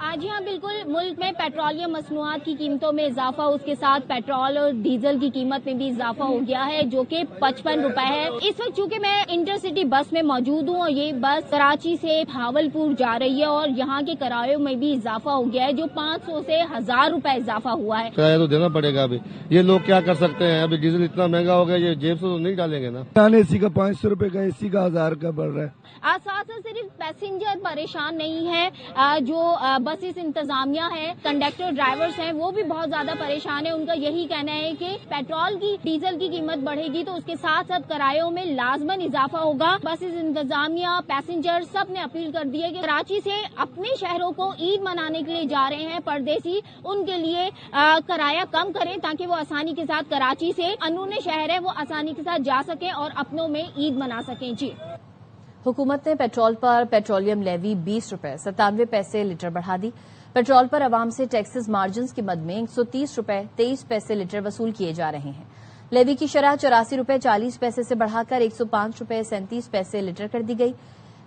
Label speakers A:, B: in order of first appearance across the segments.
A: جی ہاں بالکل، ملک میں پیٹرولیم مصنوعات کی قیمتوں میں اضافہ، اس کے ساتھ پیٹرول اور ڈیزل کی قیمت میں بھی اضافہ ہو گیا ہے، جو کہ 55 روپے ہے۔ اس وقت چونکہ میں انٹر سٹی بس میں موجود ہوں اور یہ بس کراچی سے بھاولپور جا رہی ہے اور یہاں کے کرایوں میں بھی اضافہ ہو گیا ہے، جو 500 سے 1000 روپے اضافہ ہوا ہے۔
B: کرایہ تو دینا پڑے گا، ابھی یہ لوگ کیا کر سکتے ہیں؟ ابھی ڈیزل اتنا مہنگا ہو گیا، یہ جیب سے تو نہیں ڈالیں گے نا۔
C: اے سی کا 500 روپے کا، اے سی کا 1000 کا بڑھ رہا ہے۔
A: ساتھ صرف پیسنجر پریشان نہیں ہے، جو بسز انتظامیہ ہے، کنڈکٹر ڈرائیورز ہیں، وہ بھی بہت زیادہ پریشان ہیں۔ ان کا یہی کہنا ہے کہ پیٹرول کی ڈیزل کی قیمت بڑھے گی تو اس کے ساتھ ساتھ کرایوں میں لازماً اضافہ ہوگا۔ بسز انتظامیہ، پیسنجر سب نے اپیل کر دی ہے کہ کراچی سے اپنے شہروں کو عید منانے کے لیے جا رہے ہیں پردیسی، ان کے لیے کرایہ کم کریں تاکہ وہ آسانی کے ساتھ کراچی سے اندرون شہر ہے وہ آسانی کے ساتھ جا سکیں اور اپنوں میں عید منا سکیں۔ جی،
D: حکومت نے پیٹرول پر پیٹرولیم لیوی 20 روپے 97 پیسے لیٹر بڑھا دی۔ پیٹرول پر عوام سے ٹیکسز مارجنز کی مد میں 130 روپے 23 پیسے لیٹر وصول کیے جا رہے ہیں۔ لیوی کی شرح 84 روپے 40 پیسے سے بڑھا کر 105 روپے 37 پیسے لیٹر کر دی گئی۔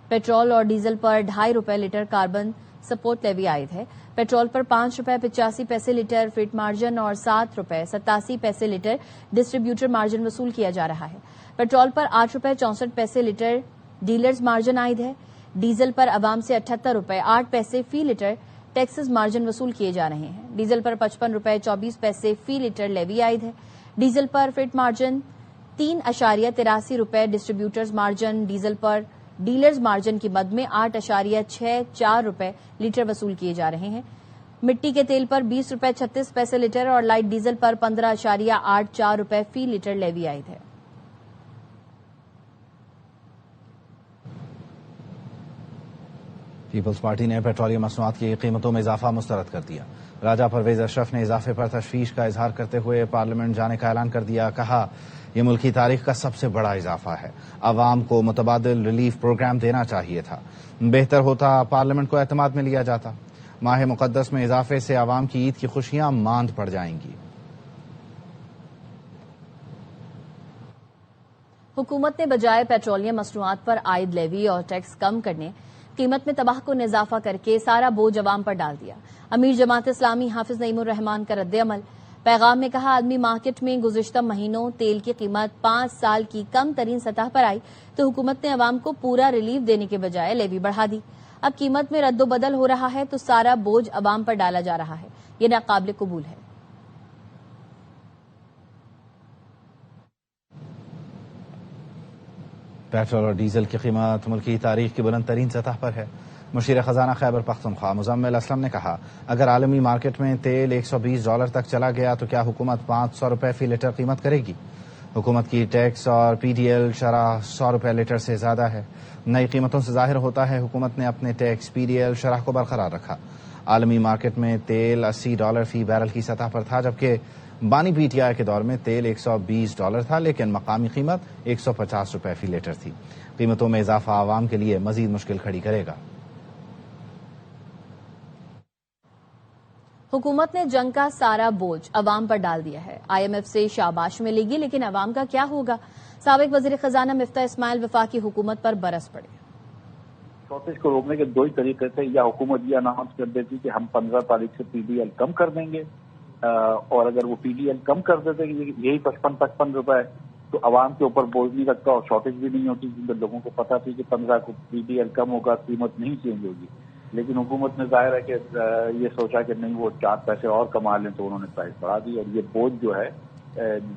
D: پیٹرول اور ڈیزل پر 2.5 روپے لیٹر کاربن سپورٹ لیوی عائد ہے۔ پیٹرول پر 5 روپے 85 پیسے لیٹر فیٹ مارجن اور 7 روپے 87 پیسے لیٹر ڈسٹریبیوٹر مارجن وصول کیا جا رہا ہے۔ پیٹرول پر 8 روپے 64 پیسے لیٹر ڈیلرز مارجن عائد ہے۔ ڈیزل پر عوام سے 78 روپے 8 پیسے فی لیٹر ٹیکسز مارجن وصول کیے جا رہے ہیں۔ ڈیزل پر 55 روپے 24 پیسے فی لیٹر لیوی عائد ہے۔ ڈیزل پر فٹ مارجن 3.83 روپے ڈسٹریبیوٹرز مارجن، ڈیزل پر ڈیلرز مارجن کی مد میں 8.64 روپے لیٹر وصول کیے جا رہے ہیں۔ مٹی کے تیل پر 20 روپے 36 پیسے لیٹر اور لائٹ ڈیزل پر 15.84 روپے فی لیٹر لیوی عائد ہے۔
E: پیپلز پارٹی نے پیٹرولیم مصنوعات کی قیمتوں میں اضافہ مسترد کر دیا۔ راجہ پرویز اشرف نے اضافے پر تشویش کا اظہار کرتے ہوئے پارلیمنٹ جانے کا اعلان کر دیا۔ کہا، یہ ملکی تاریخ کا سب سے بڑا اضافہ ہے، عوام کو متبادل ریلیف پروگرام دینا چاہیے تھا، بہتر ہوتا پارلیمنٹ کو اعتماد میں لیا جاتا۔ ماہ مقدس میں اضافے سے عوام کی عید کی خوشیاں ماند پڑ جائیں گی۔
D: حکومت نے بجائے پیٹرولیم مصنوعات پر عائد لیوی اور ٹیکس کم کرنے، قیمت میں تباہ کن اضافہ کر کے سارا بوجھ عوام پر ڈال دیا۔ امیر جماعت اسلامی حافظ نعیم الرحمان کا رد عمل۔ پیغام میں کہا، عالمی مارکیٹ میں گزشتہ مہینوں تیل کی قیمت 5 سال کی کم ترین سطح پر آئی تو حکومت نے عوام کو پورا ریلیف دینے کے بجائے لیوی بڑھا دی۔ اب قیمت میں رد و بدل ہو رہا ہے تو سارا بوجھ عوام پر ڈالا جا رہا ہے، یہ ناقابل قبول ہے۔
E: پیٹرول اور ڈیزل کی قیمت ملکی تاریخ کی بلند ترین سطح پر ہے۔ مشیر خزانہ خیبر پختونخوا مزمل اسلم نے کہا، اگر عالمی مارکیٹ میں تیل $120 تک چلا گیا تو کیا حکومت 500 روپے فی لیٹر قیمت کرے گی؟ حکومت کی ٹیکس اور پی ڈی ایل شرح 100 روپے لیٹر سے زیادہ ہے۔ نئی قیمتوں سے ظاہر ہوتا ہے حکومت نے اپنے ٹیکس پی ڈی ایل شرح کو برقرار رکھا۔ عالمی مارکیٹ میں تیل $80 فی بیرل کی سطح پر تھا، جبکہ بانی پی ٹی آئی کے دور میں تیل $120 تھا، لیکن مقامی قیمت 150 روپے فی لیٹر تھی۔ قیمتوں میں اضافہ عوام کے لیے مزید مشکل کھڑی کرے گا۔
D: حکومت نے جنگ کا سارا بوجھ عوام پر ڈال دیا ہے۔ آئی ایم ایف سے شاباش ملے گی، لیکن عوام کا کیا ہوگا؟ سابق وزیر خزانہ مفتاح اسماعیل وفاقی حکومت پر برس پڑے۔
F: شارٹیج کو روکنے کے 2 ہی طریقے تھے، یا حکومت یہ اناؤنس کر دیتی کہ ہم 15 تاریخ سے پی ڈی ایل کم کر دیں گے، اور اگر وہ پی ڈی ایل کم کر دیتے کہ یہی 55 روپے تو عوام کے اوپر بوجھ نہیں رکھتا اور شارٹیج بھی نہیں ہوتی، کیونکہ لوگوں کو پتا تھی کہ 15 کو پی ڈی ایل کم ہوگا، قیمت نہیں چینج ہوگی۔ لیکن حکومت نے ظاہر ہے کہ یہ سوچا کہ نہیں، وہ 4 پیسے اور کما لیں تو انہوں نے پرائز بڑھا دی، اور یہ بوجھ جو ہے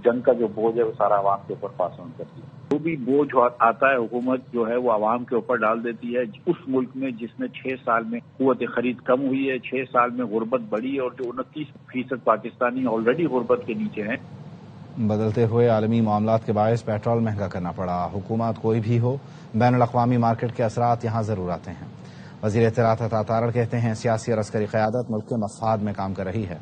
F: جنگ کا جو بوجھ ہے وہ سارا عوام کے اوپر پاس آن کرتی ہے۔ جو بھی بوجھ آتا ہے حکومت جو ہے وہ عوام کے اوپر ڈال دیتی ہے۔ اس ملک میں جس میں 6 سال میں قوت خرید کم ہوئی ہے، 6 سال میں غربت بڑھی ہے، اور جو 29% پاکستانی آلریڈی غربت کے نیچے ہیں۔
E: بدلتے ہوئے عالمی معاملات کے باعث پیٹرول مہنگا کرنا پڑا۔ حکومت کوئی بھی ہو، بین الاقوامی مارکیٹ کے اثرات یہاں ضرور آتے ہیں۔ وزیر اطلاعات عطا تارڑ کہتے ہیں، سیاسی اور عسکری قیادت ملک کے مفاد میں کام کر رہی ہے۔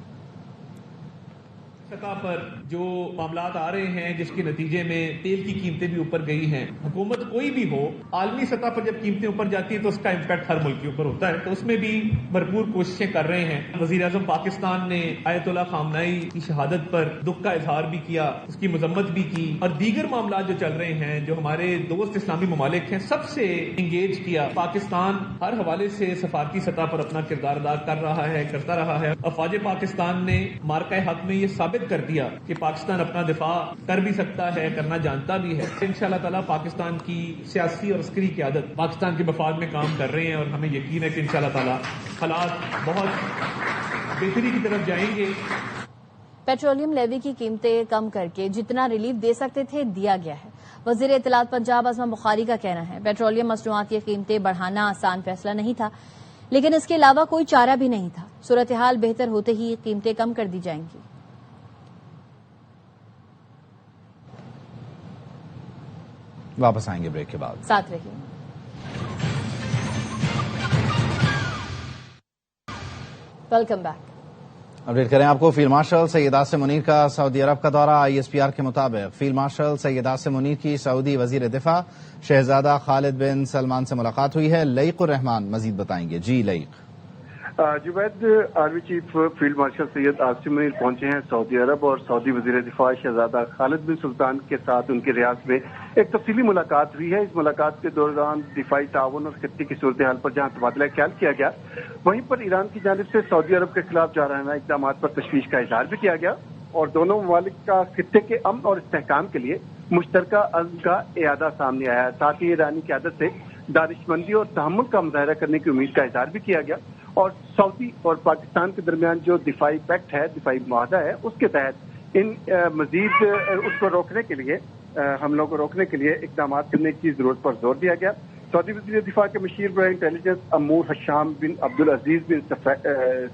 G: سطح پر جو معاملات آ رہے ہیں جس کے نتیجے میں تیل کی قیمتیں بھی اوپر گئی ہیں، حکومت کوئی بھی ہو عالمی سطح پر جب قیمتیں اوپر جاتی ہیں تو اس کا امپیکٹ ہر ملک کے اوپر ہوتا ہے، تو اس میں بھی بھرپور کوششیں کر رہے ہیں۔ وزیر اعظم پاکستان نے آیت اللہ خامنئی کی شہادت پر دکھ کا اظہار بھی کیا، اس کی مذمت بھی کی، اور دیگر معاملات جو چل رہے ہیں جو ہمارے دوست اسلامی ممالک ہیں سب سے انگیج کیا۔ پاکستان ہر حوالے سے سفارتی سطح پر اپنا کردار ادا کر رہا ہے، کرتا رہا ہے۔ افواج پاکستان نے مارکہ حق میں یہ ثابت کر دیا کہ پاکستان اپنا دفاع کر بھی سکتا ہے، کرنا جانتا بھی ہے۔ انشاءاللہ تعالی پاکستان کی سیاسی اور عسکری قیادت پاکستان کے مفاد میں کام کر رہے ہیں، اور ہمیں یقین ہے کہ انشاءاللہ تعالی حالات بہت بہتری کی طرف جائیں گے۔
D: پیٹرولیم لیوی کی قیمتیں کم کر کے جتنا ریلیف دے سکتے تھے دیا گیا ہے۔ وزیر اطلاعات پنجاب عظمہ بخاری کا کہنا ہے پیٹرولیم مصنوعات کی قیمتیں بڑھانا آسان فیصلہ نہیں تھا، لیکن اس کے علاوہ کوئی چارہ بھی نہیں تھا۔ صورتحال بہتر ہوتے ہی قیمتیں کم کر دی جائیں گی۔
E: واپس آئیں گے بریک کے بعد،
D: ساتھ رہیے۔ Welcome back.
E: اپڈیٹ کریں آپ کو، فیلڈ مارشل سید عاصم منیر کا سعودی عرب کا دورہ۔ ISPR کے مطابق فیلڈ مارشل سید عاصم منیر کی سعودی وزیر دفاع شہزادہ خالد بن سلمان سے ملاقات ہوئی ہے۔ لئیق الرحمان مزید بتائیں گے۔ جی Laiq.
H: Javed, army chief field marshal Syed Asim Munir پہنچے ہیں سعودی عرب، اور سعودی وزیر دفاع شہزادہ خالد بن سلطان کے ساتھ ان کے ریاض میں ایک تفصیلی ملاقات ہوئی ہے۔ اس ملاقات کے دوران دفاعی تعاون اور خطے کی صورتحال پر جہاں تبادلہ خیال کیا گیا، وہیں پر ایران کی جانب سے سعودی عرب کے خلاف جارحانہ اقدامات پر تشویش کا اظہار بھی کیا گیا، اور دونوں ممالک کا خطے کے امن اور استحکام کے لیے مشترکہ عزم کا اعادہ سامنے آیا ہے۔ ساتھ ہی ایرانی قیادت سے دانشمندی اور تحمل کا مظاہرہ کرنے کی امید کا اظہار بھی کیا گیا، اور سعودی اور پاکستان کے درمیان جو دفاعی پیکٹ ہے، دفاعی معاہدہ ہے، اس کے تحت ان مزید اس کو روکنے کے لیے، حملوں کو روکنے کے لیے اقدامات کرنے کی ضرورت پر زور دیا گیا۔ سعودی وزیر دفاع کے مشیر برائے انٹیلیجنس امور حشام بن عبدالعزیز بن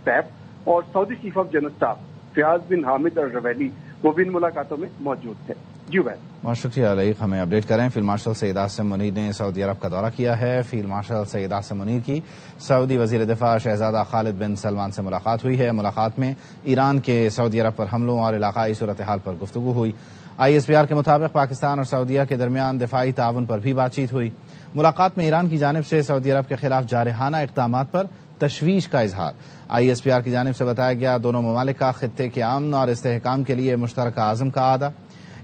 H: سیف اور سعودی chief of general staff Fayyad bin Hamed Alruwaili وہ بھی ان ملاقاتوں میں موجود تھے۔ جی بھائی،
E: بہت شکریہ لئیق، ہمیں اپڈیٹ کریں۔ فیلڈ مارشل سید عاصم منیر نے سعودی عرب کا دورہ کیا ہے۔ فیلڈ مارشل سید عاصم منیر کی سعودی وزیر دفاع شہزادہ خالد بن سلمان سے ملاقات ہوئی ہے۔ ملاقات میں ایران کے سعودی عرب پر حملوں اور علاقائی صورتحال پر گفتگو ہوئی۔ ISPR کے مطابق پاکستان اور سعودیہ کے درمیان دفاعی تعاون پر بھی بات چیت ہوئی۔ ملاقات میں ایران کی جانب سے سعودی عرب کے خلاف جارحانہ اقدامات پر تشویش کا اظہار۔ ISPR کی جانب سے بتایا گیا دونوں ممالک کا خطے کے امن اور استحکام کے لیے مشترکہ عزم کا اعادہ۔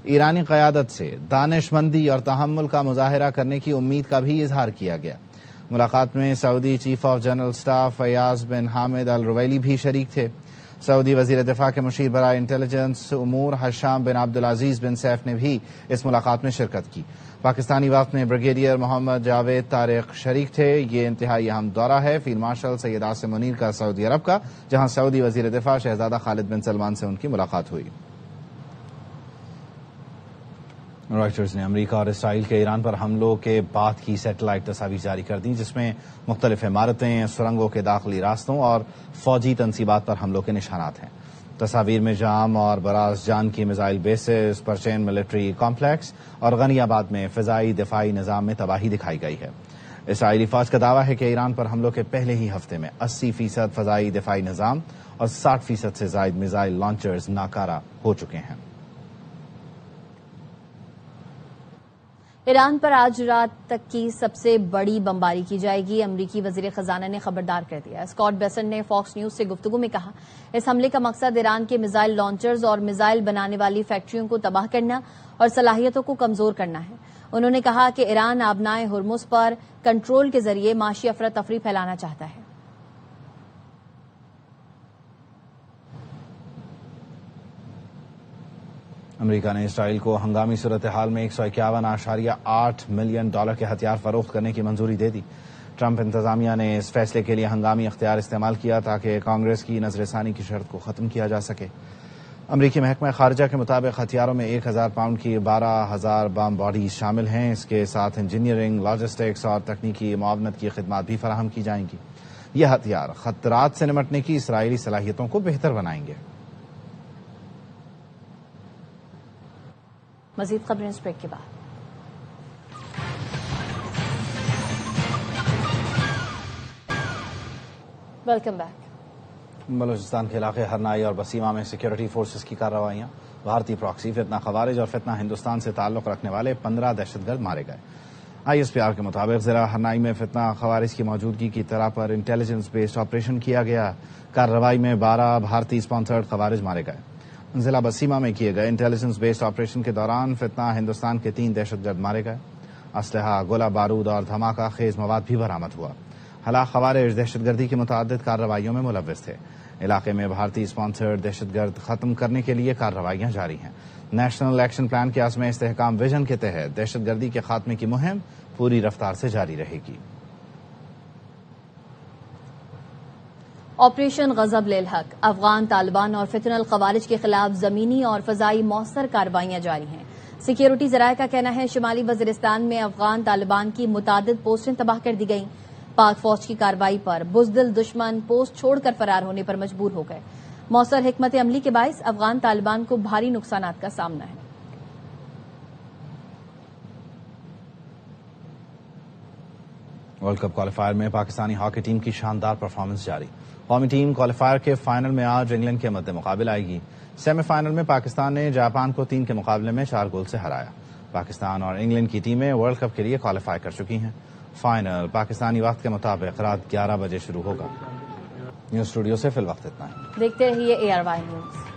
E: ایرانی قیادت سے دانشمندی اور تحمل کا مظاہرہ کرنے کی امید کا بھی اظہار کیا گیا۔ ملاقات میں سعودی chief of general staff Fayyad bin Hamed Alruwaili بھی شریک تھے۔ سعودی وزیر دفاع کے مشیر برائے انٹیلیجنس امور حشام بن عبدالعزیز بن سیف نے بھی اس ملاقات میں شرکت کی۔ پاکستانی وفد میں بریگیڈیئر محمد جاوید طارق شریک تھے۔ یہ انتہائی اہم دورہ ہے فیلڈ مارشل سید عاصم منیر کا سعودی عرب کا، جہاں سعودی وزیر دفاع شہزادہ خالد بن سلمان سے ان کی ملاقات ہوئی۔ رائٹرز نے امریکہ اور اسرائیل کے ایران پر حملوں کے بعد کی سیٹلائٹ تصاویر جاری کر دی، جس میں مختلف عمارتیں، سرنگوں کے داخلی راستوں اور فوجی تنصیبات پر حملوں کے نشانات ہیں۔ تصاویر میں جام اور براز جان کی میزائل بیسز، پرچین ملٹری کمپلیکس اور غنی آباد میں فضائی دفاعی نظام میں تباہی دکھائی گئی ہے۔ اسرائیلی فوج کا دعویٰ ہے کہ ایران پر حملوں کے پہلے ہی ہفتے میں 80% فضائی دفاعی نظام اور 60% سے زائد میزائل لانچرز ناکارہ ہو چکے ہیں۔
D: ایران پر آج رات تک کی سب سے بڑی بمباری کی جائے گی، امریکی وزیر خزانہ نے خبردار کر دیا۔ اسکاٹ بیسن نے فاکس نیوز سے گفتگو میں کہا اس حملے کا مقصد ایران کے میزائل لانچرز اور میزائل بنانے والی فیکٹریوں کو تباہ کرنا اور صلاحیتوں کو کمزور کرنا ہے۔ انہوں نے کہا کہ ایران آبنائے ہرمز پر کنٹرول کے ذریعے معاشی افراتفری پھیلانا چاہتا ہے۔
E: امریکہ نے اسرائیل کو ہنگامی صورتحال میں $151.8 ملین کے ہتھیار فروخت کرنے کی منظوری دے دی۔ ٹرمپ انتظامیہ نے اس فیصلے کے لیے ہنگامی اختیار استعمال کیا تاکہ کانگریس کی نظر ثانی کی شرط کو ختم کیا جا سکے۔ امریکی محکمہ خارجہ کے مطابق ہتھیاروں میں 1000 پاؤنڈ کی 12,000 بم باڈیز شامل ہیں۔ اس کے ساتھ انجینئرنگ، لاجسٹکس اور تکنیکی معاونت کی خدمات بھی فراہم کی جائیں گی۔ یہ ہتھیار خطرات سے نمٹنے کی اسرائیلی صلاحیتوں کو بہتر بنائیں گے۔
D: مزید خبریں اس بریک کے بعد۔ Welcome back.
E: بلوچستان کے علاقے ہرنائی اور بسیما میں سیکیورٹی فورسز کی کارروائیاں. بھارتی پراکسی فتنہ خوارج اور فتنہ ہندوستان سے تعلق رکھنے والے 15 دہشت گرد مارے گئے. ISPR کے مطابق ضلع ہرنائی میں فتنہ خوارج کی موجودگی کی اطلاع پر انٹیلیجنس بیسڈ آپریشن کیا گیا. کارروائی میں 12 بھارتی اسپانسرڈ خوارج مارے گئے. ضلع بسیما میں کیے گئے انٹیلیجنس بیسڈ آپریشن کے دوران فتنہ ہندوستان کے 3 دہشت گرد مارے گئے. اسلحہ، گولہ بارود اور دھماکہ خیز مواد بھی برآمد ہوا. ہلاک خوارج دہشت گردی کی متعدد کارروائیوں میں ملوث تھے. علاقے میں بھارتی اسپانسرڈ دہشت گرد ختم کرنے کے لیے کارروائیاں جاری ہیں. نیشنل ایکشن پلان کے عزم استحکام ویژن کے تحت دہشت گردی کے خاتمے کی مہم پوری رفتار سے جاری رہے گی.
D: آپریشن غضب للحق، افغان طالبان اور فتنہ الخوارج کے خلاف زمینی اور فضائی مؤثر کارروائیاں جاری ہیں. سیکیورٹی ذرائع کا کہنا ہے شمالی وزیرستان میں افغان طالبان کی متعدد پوسٹیں تباہ کر دی گئیں. پاک فوج کی کارروائی پر بزدل دشمن پوسٹ چھوڑ کر فرار ہونے پر مجبور ہو گئے. مؤثر حکمت عملی کے باعث افغان طالبان کو بھاری نقصانات کا سامنا ہے.
E: ورلڈ کپ کوالیفائر میں پاکستانی ہاکی ٹیم کی شاندار پرفارمنس جاری. قومی ٹیم کوالیفائر کے فائنل میں آج انگلینڈ کے مد مقابل آئے گی. سیمی فائنل میں پاکستان نے جاپان کو 3 کے مقابلے میں 4 گول سے ہرایا. پاکستان اور انگلینڈ کی ٹیمیں ورلڈ کپ کے لیے کوالیفائی کر چکی ہیں. فائنل پاکستانی وقت کے مطابق رات 11 بجے شروع ہوگا. نیوز اسٹوڈیو سے فی الوقت اتنا ہے.
D: دیکھتے رہیے ARY نیوز.